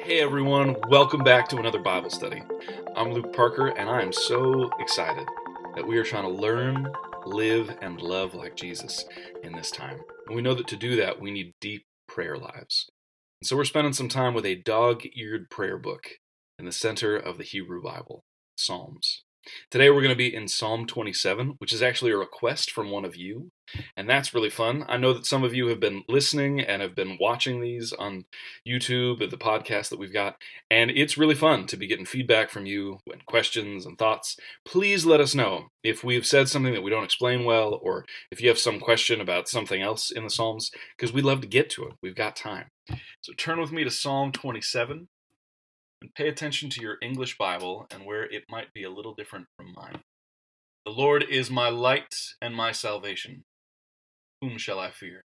Hey everyone, welcome back to another Bible study. I'm Luke Parker, and I am so excited that we are trying to learn, live, and love like Jesus in this time. And we know that to do that, we need deep prayer lives. And so we're spending some time with a dog-eared prayer book in the center of the Hebrew Bible, Psalms. Today we're going to be in Psalm 27, which is actually a request from one of you, and that's really fun. I know that some of you have been listening and have been watching these on YouTube, the podcast that we've got, and it's really fun to be getting feedback from you and questions and thoughts. Please let us know if we've said something that we don't explain well, or if you have some question about something else in the Psalms, because we'd love to get to it. We've got time. So turn with me to Psalm 27. And pay attention to your English Bible and where it might be a little different from mine. The Lord is my light and my salvation. Whom shall I fear?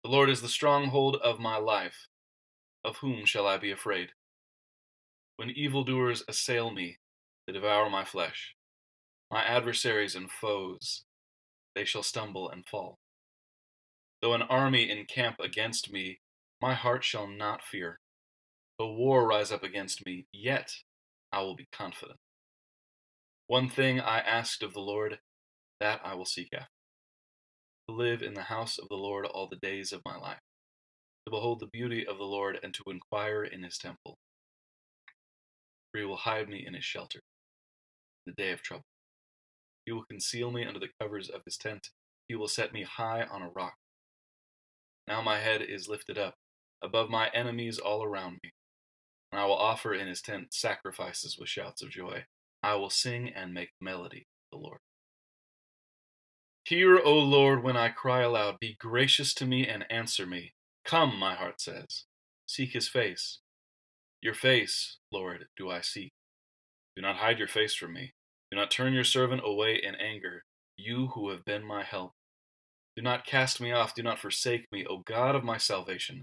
The Lord is the stronghold of my life. Of whom shall I be afraid? When evildoers assail me to devour my flesh, my adversaries and foes, they shall stumble and fall. Though an army encamp against me, my heart shall not fear. Though war rise up against me, yet I will be confident. One thing I asked of the Lord, that I will seek after, to live in the house of the Lord all the days of my life, to behold the beauty of the Lord and to inquire in his temple. For he will hide me in his shelter in the day of trouble. He will conceal me under the covers of his tent. He will set me high on a rock. Now my head is lifted up above my enemies all around me, and I will offer in his tent sacrifices with shouts of joy. I will sing and make melody to the Lord. Hear, O Lord, when I cry aloud. Be gracious to me and answer me. Come, my heart says. Seek his face. Your face, Lord, do I seek. Do not hide your face from me. Do not turn your servant away in anger, you who have been my help. Do not cast me off. Do not forsake me, O God of my salvation.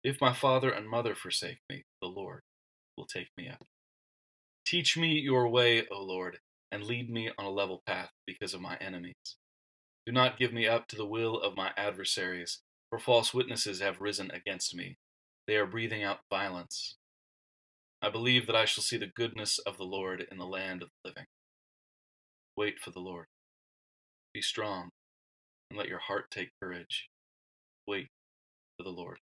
If my father and mother forsake me, the Lord will take me up. Teach me your way, O Lord, and lead me on a level path because of my enemies. Do not give me up to the will of my adversaries, for false witnesses have risen against me. They are breathing out violence. I believe that I shall see the goodness of the Lord in the land of the living. Wait for the Lord. Be strong, and let your heart take courage. Wait for the Lord.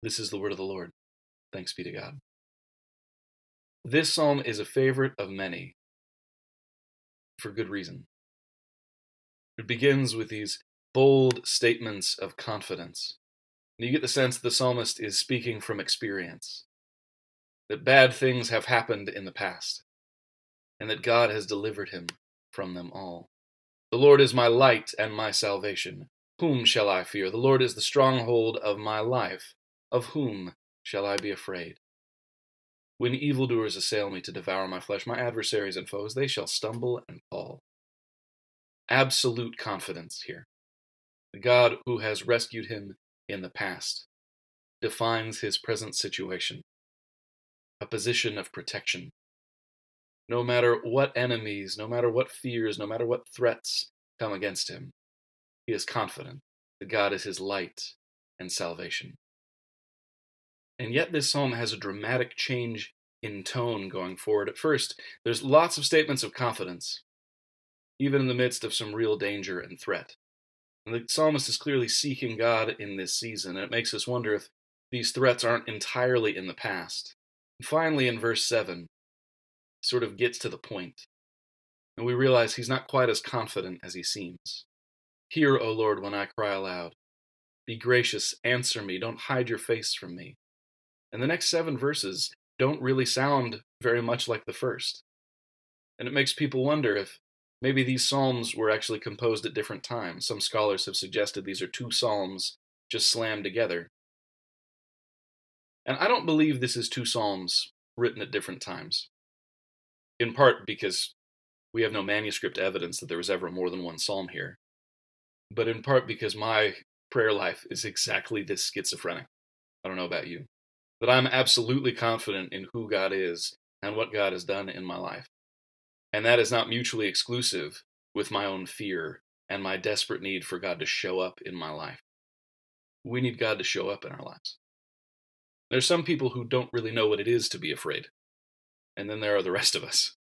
This is the word of the Lord. Thanks be to God. This psalm is a favorite of many, for good reason. It begins with these bold statements of confidence. And you get the sense that the psalmist is speaking from experience, that bad things have happened in the past, and that God has delivered him from them all. The Lord is my light and my salvation. Whom shall I fear? The Lord is the stronghold of my life. Of whom shall I be afraid? When evildoers assail me to devour my flesh, my adversaries and foes, they shall stumble and fall. Absolute confidence here. The God who has rescued him in the past defines his present situation, a position of protection. No matter what enemies, no matter what fears, no matter what threats come against him, he is confident that God is his light and salvation. And yet this psalm has a dramatic change in tone going forward. At first, there's lots of statements of confidence, even in the midst of some real danger and threat. And the psalmist is clearly seeking God in this season, and it makes us wonder if these threats aren't entirely in the past. And finally, in verse 7, he sort of gets to the point, and we realize he's not quite as confident as he seems. Hear, O Lord, when I cry aloud. Be gracious, answer me, don't hide your face from me. And the next 7 verses don't really sound very much like the first. And it makes people wonder if maybe these psalms were actually composed at different times. Some scholars have suggested these are 2 psalms just slammed together. And I don't believe this is 2 psalms written at different times, in part because we have no manuscript evidence that there was ever more than one psalm here, but in part because my prayer life is exactly this schizophrenic. I don't know about you, but I'm absolutely confident in who God is and what God has done in my life. And that is not mutually exclusive with my own fear and my desperate need for God to show up in my life. We need God to show up in our lives. There's some people who don't really know what it is to be afraid. And then there are the rest of us.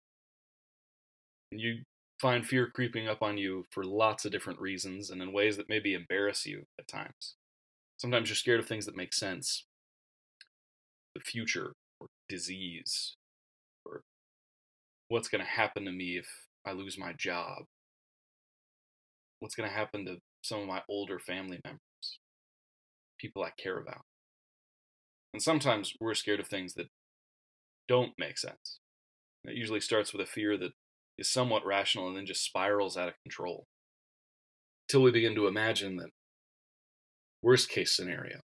And you find fear creeping up on you for lots of different reasons and in ways that maybe embarrass you at times. Sometimes you're scared of things that make sense. The future, or disease, or what's going to happen to me if I lose my job. What's going to happen to some of my older family members, people I care about. And sometimes we're scared of things that don't make sense. It usually starts with a fear that is somewhat rational and then just spirals out of control. Till we begin to imagine that worst case scenario,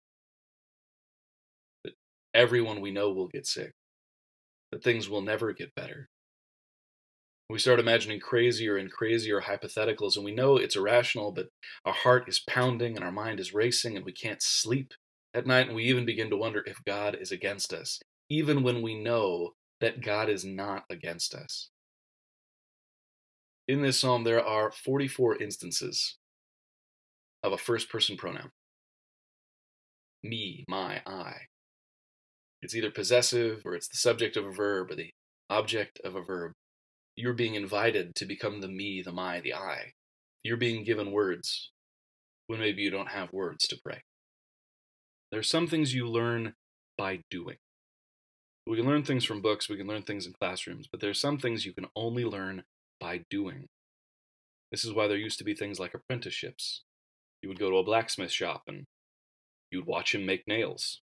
that everyone we know will get sick, that things will never get better. We start imagining crazier and crazier hypotheticals, and we know it's irrational, but our heart is pounding and our mind is racing and we can't sleep at night, and we even begin to wonder if God is against us, even when we know that God is not against us. In this psalm, there are 44 instances of a first-person pronoun. Me, my, I. It's either possessive, or it's the subject of a verb, or the object of a verb. You're being invited to become the me, the my, the I. You're being given words when maybe you don't have words to pray. There are some things you learn by doing. We can learn things from books, we can learn things in classrooms, but there are some things you can only learn by doing. This is why there used to be things like apprenticeships. You would go to a blacksmith shop and you would watch him make nails.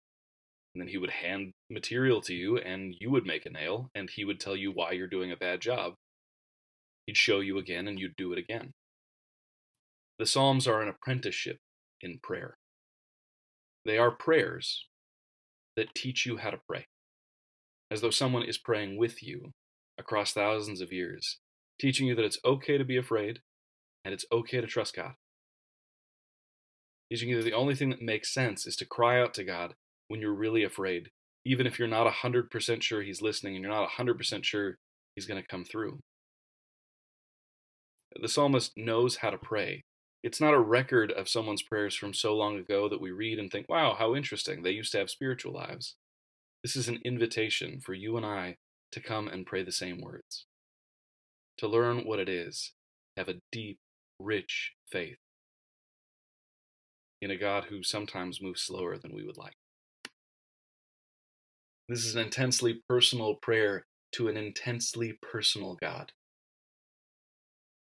And then he would hand material to you and you would make a nail and he would tell you why you're doing a bad job. He'd show you again and you'd do it again. The Psalms are an apprenticeship in prayer. They are prayers that teach you how to pray, as though someone is praying with you across thousands of years, teaching you that it's okay to be afraid and it's okay to trust God. Teaching you that the only thing that makes sense is to cry out to God when you're really afraid, even if you're not 100% sure He's listening and you're not 100% sure He's going to come through. The psalmist knows how to pray. It's not a record of someone's prayers from so long ago that we read and think, wow, how interesting, they used to have spiritual lives. This is an invitation for you and I to come and pray the same words, to learn what it is, have a deep, rich faith in a God who sometimes moves slower than we would like. This is an intensely personal prayer to an intensely personal God.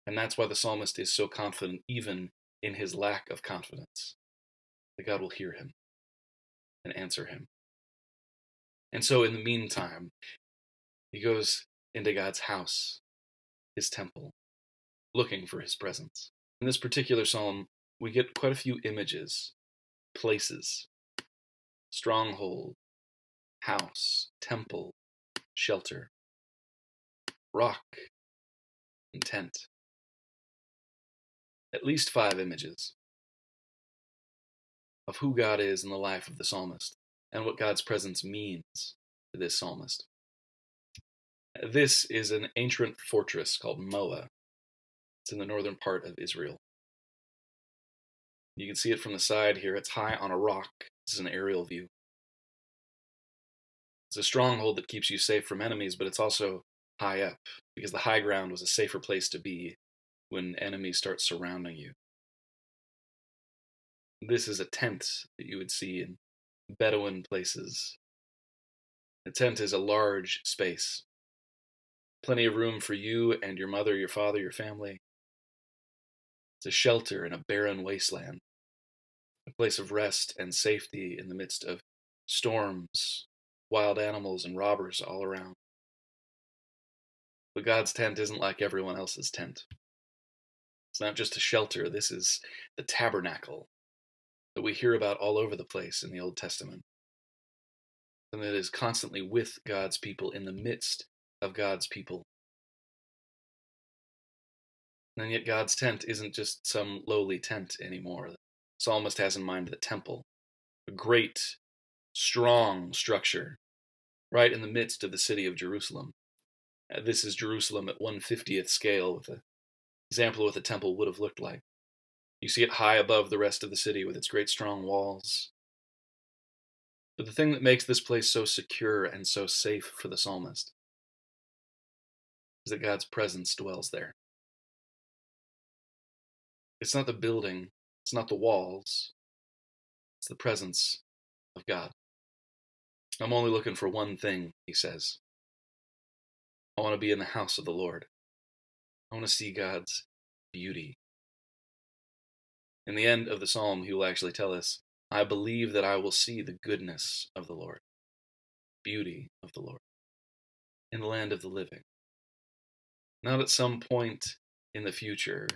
And that's why the psalmist is so confident, even in his lack of confidence, that God will hear him and answer him. And so in the meantime, he goes into God's house, his temple, looking for his presence. In this particular psalm, we get quite a few images, places, stronghold, house, temple, shelter, rock, and tent. At least 5 images of who God is in the life of the psalmist and what God's presence means to this psalmist. This is an ancient fortress called Moa. It's in the northern part of Israel. You can see it from the side here. It's high on a rock. This is an aerial view. It's a stronghold that keeps you safe from enemies, but it's also high up, because the high ground was a safer place to be when enemies start surrounding you. This is a tent that you would see in Bedouin places. A tent is a large space. Plenty of room for you and your mother, your father, your family. It's a shelter in a barren wasteland. A place of rest and safety in the midst of storms, wild animals, and robbers all around. But God's tent isn't like everyone else's tent. It's not just a shelter. This is the tabernacle that we hear about all over the place in the Old Testament. And that is constantly with God's people, in the midst of God's people. And yet God's tent isn't just some lowly tent anymore. The psalmist has in mind the temple, a great, strong structure right in the midst of the city of Jerusalem. This is Jerusalem at 1/50th scale, with an example of what the temple would have looked like. You see it high above the rest of the city with its great strong walls. But the thing that makes this place so secure and so safe for the psalmist is that God's presence dwells there. It's not the building, it's not the walls, it's the presence of God. I'm only looking for one thing, he says. I want to be in the house of the Lord. I want to see God's beauty. In the end of the psalm, he will actually tell us, I believe that I will see the goodness of the Lord, beauty of the Lord, in the land of the living. Not at some point in the future,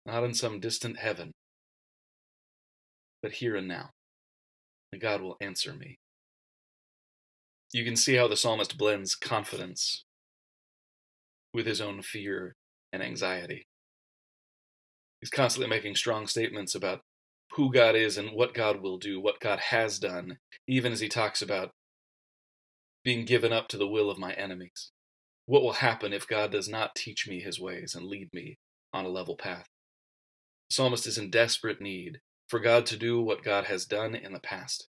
not in some distant heaven, but here and now. That God will answer me. You can see how the psalmist blends confidence with his own fear and anxiety. He's constantly making strong statements about who God is and what God will do, what God has done, even as he talks about being given up to the will of my enemies. What will happen if God does not teach me his ways and lead me on a level path? The psalmist is in desperate need for God to do what God has done in the past.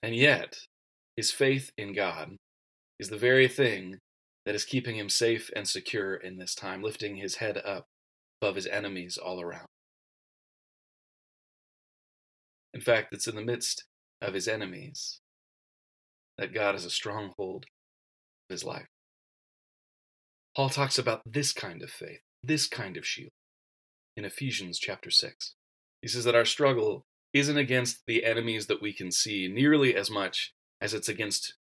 And yet, his faith in God is the very thing that is keeping him safe and secure in this time, lifting his head up above his enemies all around. In fact, it's in the midst of his enemies that God is a stronghold of his life. Paul talks about this kind of faith, this kind of shield, in Ephesians chapter 6. He says that our struggle isn't against the enemies that we can see nearly as much as it's against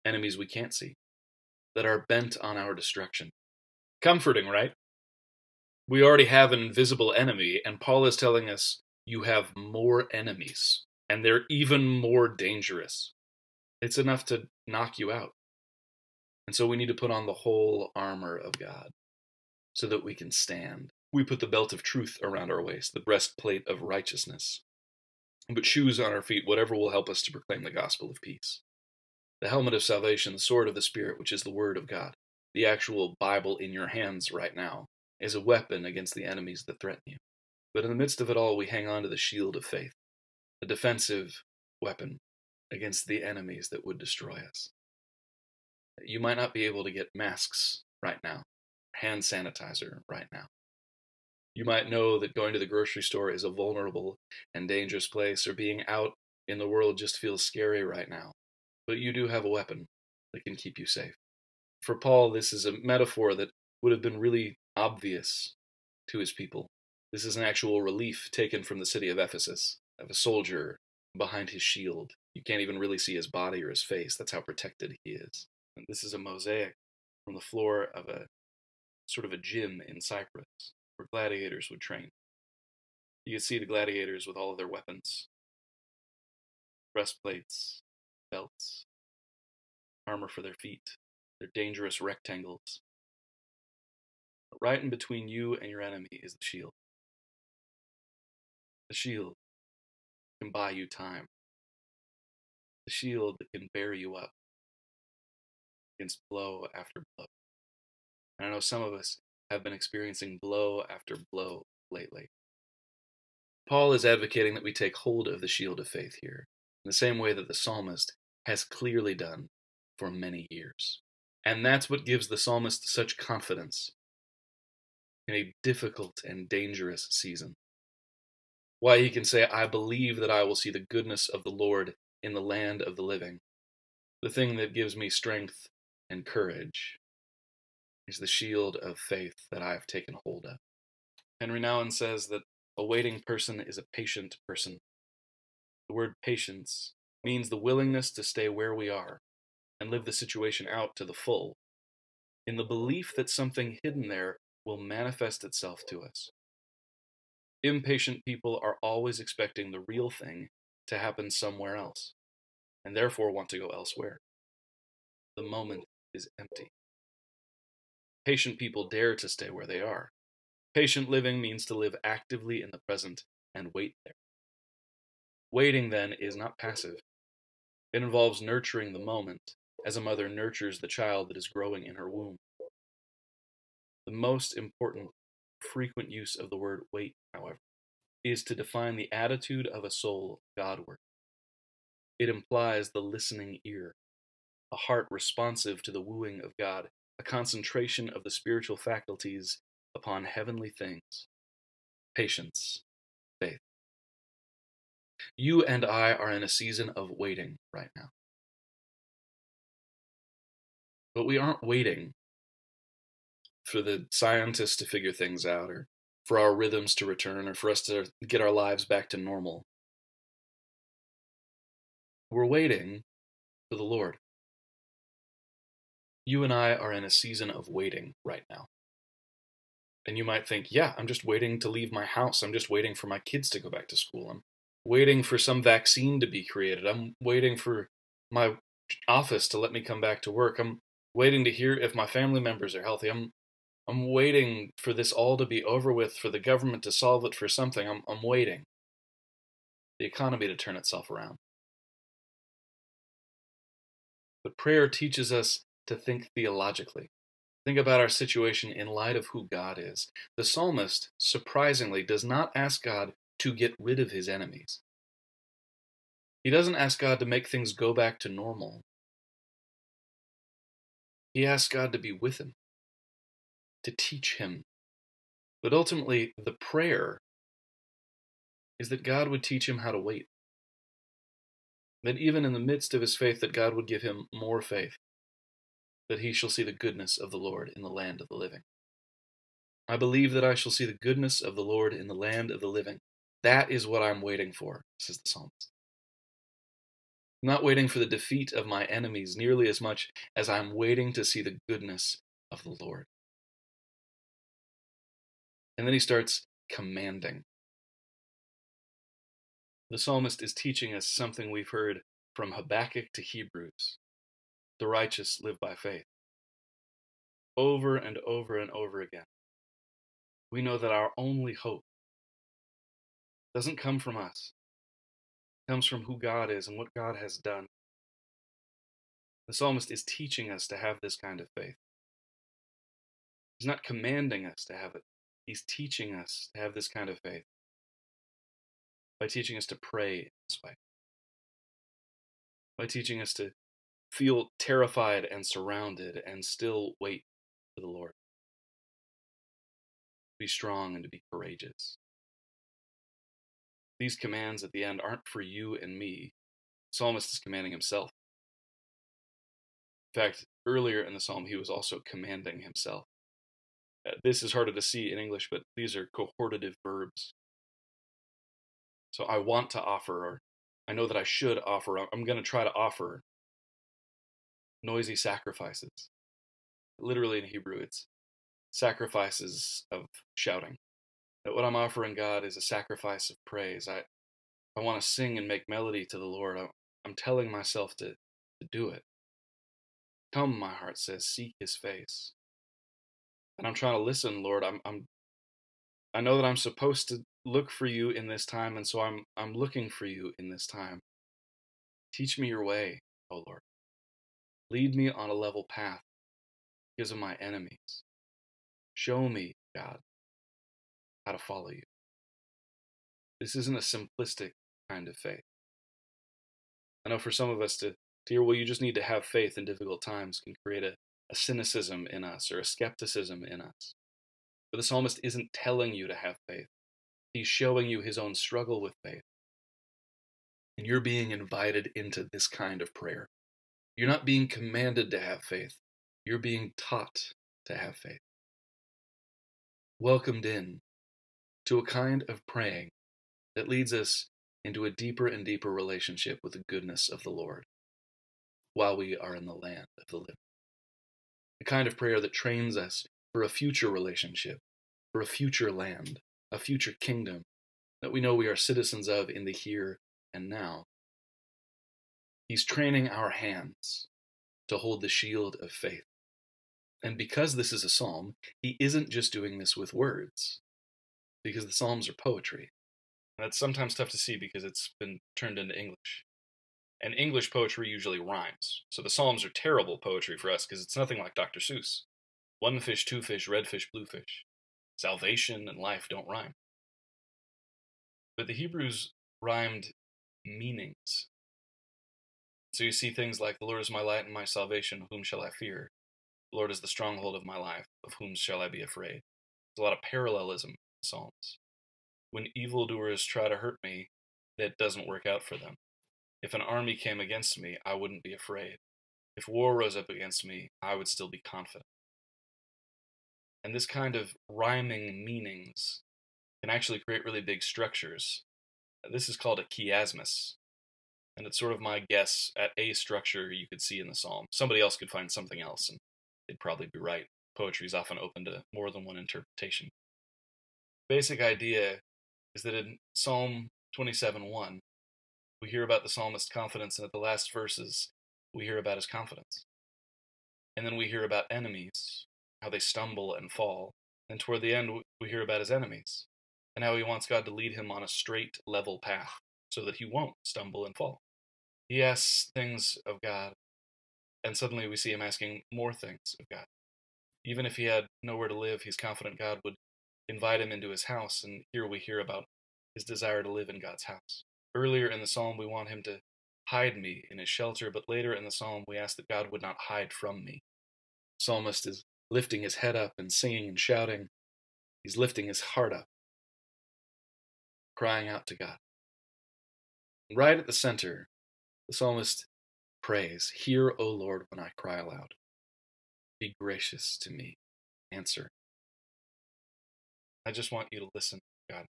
enemies we can't see, that are bent on our destruction. Comforting, right? We already have an invisible enemy, and Paul is telling us you have more enemies, and they're even more dangerous. It's enough to knock you out. And so we need to put on the whole armor of God so that we can stand. We put the belt of truth around our waist, the breastplate of righteousness, but shoes on our feet, whatever will help us to proclaim the gospel of peace. The helmet of salvation, the sword of the Spirit, which is the word of God, the actual Bible in your hands right now, is a weapon against the enemies that threaten you. But in the midst of it all, we hang on to the shield of faith, a defensive weapon against the enemies that would destroy us. You might not be able to get masks right now, hand sanitizer right now. You might know that going to the grocery store is a vulnerable and dangerous place, or being out in the world just feels scary right now. But you do have a weapon that can keep you safe. For Paul, this is a metaphor that would have been really obvious to his people. This is an actual relief taken from the city of Ephesus, of a soldier behind his shield. You can't even really see his body or his face. That's how protected he is. And this is a mosaic from the floor of a sort of a gym in Cyprus, where gladiators would train. You can see the gladiators with all of their weapons, breastplates, belts, armor for their feet, their dangerous rectangles. But right in between you and your enemy is the shield. The shield can buy you time. The shield that can bear you up against blow after blow. And I know some of us have been experiencing blow after blow lately. Paul is advocating that we take hold of the shield of faith here, in the same way that the psalmist has clearly done for many years. And that's what gives the psalmist such confidence in a difficult and dangerous season. Why he can say, I believe that I will see the goodness of the Lord in the land of the living. The thing that gives me strength and courage is the shield of faith that I have taken hold of. Henry Nouwen says that a waiting person is a patient person. The word patience means the willingness to stay where we are and live the situation out to the full, in the belief that something hidden there will manifest itself to us. Impatient people are always expecting the real thing to happen somewhere else, and therefore want to go elsewhere. The moment is empty. Patient people dare to stay where they are. Patient living means to live actively in the present and wait there. Waiting, then, is not passive. It involves nurturing the moment, as a mother nurtures the child that is growing in her womb. The most important, frequent use of the word wait, however, is to define the attitude of a soul Godward. It implies the listening ear, a heart responsive to the wooing of God, a concentration of the spiritual faculties upon heavenly things, patience, faith. You and I are in a season of waiting right now. But we aren't waiting for the scientists to figure things out, or for our rhythms to return, or for us to get our lives back to normal. We're waiting for the Lord. You and I are in a season of waiting right now. And you might think, yeah, I'm just waiting to leave my house. I'm just waiting for my kids to go back to school. I'm waiting for some vaccine to be created. I'm waiting for my office to let me come back to work. I'm waiting to hear if my family members are healthy. I'm waiting for this all to be over with, for the government to solve it, for something. I'm waiting. The economy to turn itself around. But prayer teaches us to think theologically. Think about our situation in light of who God is. The psalmist, surprisingly, does not ask God to get rid of his enemies. He doesn't ask God to make things go back to normal. He asks God to be with him, to teach him. But ultimately, the prayer is that God would teach him how to wait. That even in the midst of his faith, that God would give him more faith, that he shall see the goodness of the Lord in the land of the living. I believe that I shall see the goodness of the Lord in the land of the living. That is what I'm waiting for, says the psalmist. I'm not waiting for the defeat of my enemies nearly as much as I'm waiting to see the goodness of the Lord. And then he starts commanding. The psalmist is teaching us something we've heard from Habakkuk to Hebrews. The righteous live by faith. Over and over and over again, we know that our only hope doesn't come from us. It comes from who God is and what God has done. The psalmist is teaching us to have this kind of faith. He's not commanding us to have it. He's teaching us to have this kind of faith by teaching us to pray in this way, by teaching us to feel terrified and surrounded and still wait for the Lord. To be strong and to be courageous. These commands at the end aren't for you and me. The psalmist is commanding himself. In fact, earlier in the psalm, he was also commanding himself. This is harder to see in English, but these are cohortative verbs. So I want to offer, or I know that I should offer, I'm going to try to offer noisy sacrifices. Literally in Hebrew, it's sacrifices of shouting. That what I'm offering God is a sacrifice of praise. I want to sing and make melody to the Lord. I'm telling myself to do it. Come, my heart says, seek his face. And I'm trying to listen, Lord. I know that I'm supposed to look for you in this time, and so I'm looking for you in this time. Teach me your way, O Lord. Lead me on a level path because of my enemies. Show me, God, how to follow you. This isn't a simplistic kind of faith. I know for some of us to hear, well, you just need to have faith in difficult times can create a cynicism in us or a skepticism in us. But the psalmist isn't telling you to have faith. He's showing you his own struggle with faith. And you're being invited into this kind of prayer. You're not being commanded to have faith. You're being taught to have faith. Welcomed in to a kind of praying that leads us into a deeper and deeper relationship with the goodness of the Lord while we are in the land of the living. A kind of prayer that trains us for a future relationship, for a future land, a future kingdom that we know we are citizens of in the here and now. He's training our hands to hold the shield of faith. And because this is a psalm, he isn't just doing this with words, because the psalms are poetry. And that's sometimes tough to see because it's been turned into English. And English poetry usually rhymes. So the psalms are terrible poetry for us because it's nothing like Dr. Seuss. One fish, two fish, red fish, blue fish. Salvation and life don't rhyme. But the Hebrews rhymed meanings. So you see things like, the Lord is my light and my salvation, whom shall I fear? The Lord is the stronghold of my life, of whom shall I be afraid? There's a lot of parallelism in the Psalms. When evildoers try to hurt me, it doesn't work out for them. If an army came against me, I wouldn't be afraid. If war rose up against me, I would still be confident. And this kind of rhyming meanings can actually create really big structures. This is called a chiasmus, and it's sort of my guess at a structure you could see in the psalm. Somebody else could find something else, and they'd probably be right. Poetry is often open to more than one interpretation. Basic idea is that in Psalm 27:1, we hear about the psalmist's confidence, and at the last verses, we hear about his confidence. And then we hear about enemies, how they stumble and fall. And toward the end, we hear about his enemies, and how he wants God to lead him on a straight, level path, so that he won't stumble and fall. He asks things of God, and suddenly we see him asking more things of God. Even if he had nowhere to live, he's confident God would invite him into his house, and here we hear about his desire to live in God's house. Earlier in the psalm, we want him to hide me in his shelter, but later in the psalm, we ask that God would not hide from me. The psalmist is lifting his head up and singing and shouting. He's lifting his heart up, crying out to God. Right at the center, the psalmist prays, "Hear, O Lord, when I cry aloud. Be gracious to me. Answer." I just want you to listen, God.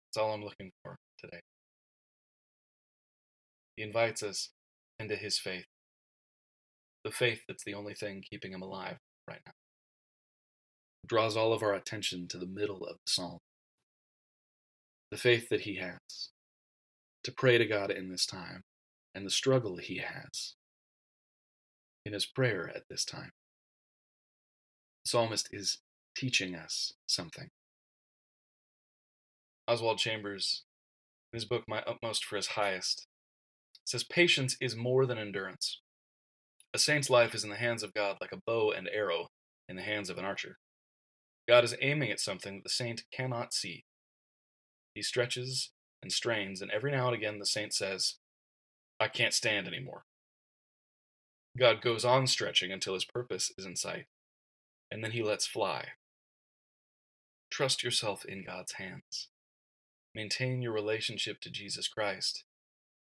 That's all I'm looking for today. He invites us into his faith, the faith that's the only thing keeping him alive right now. It draws all of our attention to the middle of the psalm, the faith that he has to pray to God in this time, and the struggle he has in his prayer at this time. The psalmist is teaching us something. Oswald Chambers, in his book My Utmost for His Highest, says, "Patience is more than endurance. A saint's life is in the hands of God like a bow and arrow in the hands of an archer. God is aiming at something that the saint cannot see. He stretches and strains, and every now and again the saint says, 'I can't stand anymore.' God goes on stretching until his purpose is in sight, and then he lets fly. Trust yourself in God's hands. Maintain your relationship to Jesus Christ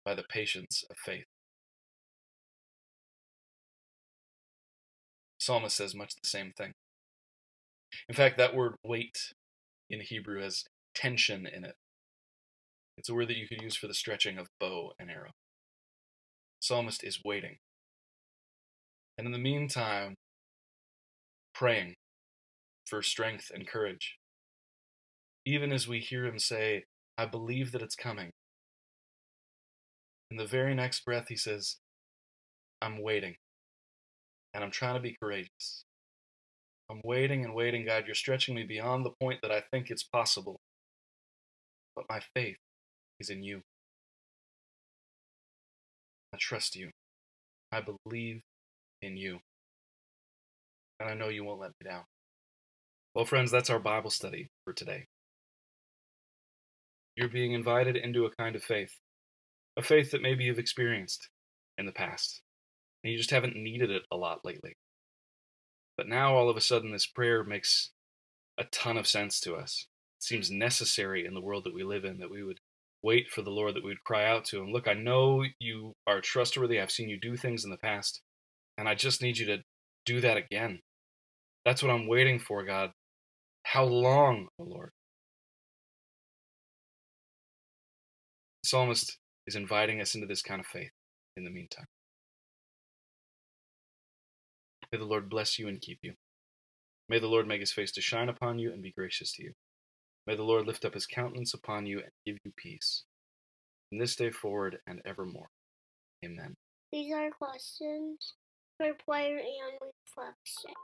by the patience of faith." The psalmist says much the same thing. In fact, that word wait in Hebrew has tension in it. It's a word that you could use for the stretching of bow and arrow. The psalmist is waiting. And in the meantime, praying for strength and courage. Even as we hear him say, "I believe that it's coming." In the very next breath, he says, "I'm waiting. And I'm trying to be courageous. I'm waiting and waiting, God. You're stretching me beyond the point that I think it's possible. But my faith is in you. I trust you. I believe in you. And I know you won't let me down." Well, friends, that's our Bible study for today. You're being invited into a kind of faith, a faith that maybe you've experienced in the past, and you just haven't needed it a lot lately. But now, all of a sudden, this prayer makes a ton of sense to us. It seems necessary in the world that we live in, that we would wait for the Lord, that we would cry out to him, "Look, I know you are trustworthy. I've seen you do things in the past, and I just need you to do that again. That's what I'm waiting for, God. How long, O Lord?" The psalmist is inviting us into this kind of faith in the meantime. May the Lord bless you and keep you. May the Lord make his face to shine upon you and be gracious to you. May the Lord lift up his countenance upon you and give you peace, from this day forward and evermore. Amen. These are questions for prayer and reflection.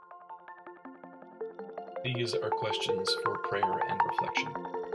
These are questions for prayer and reflection.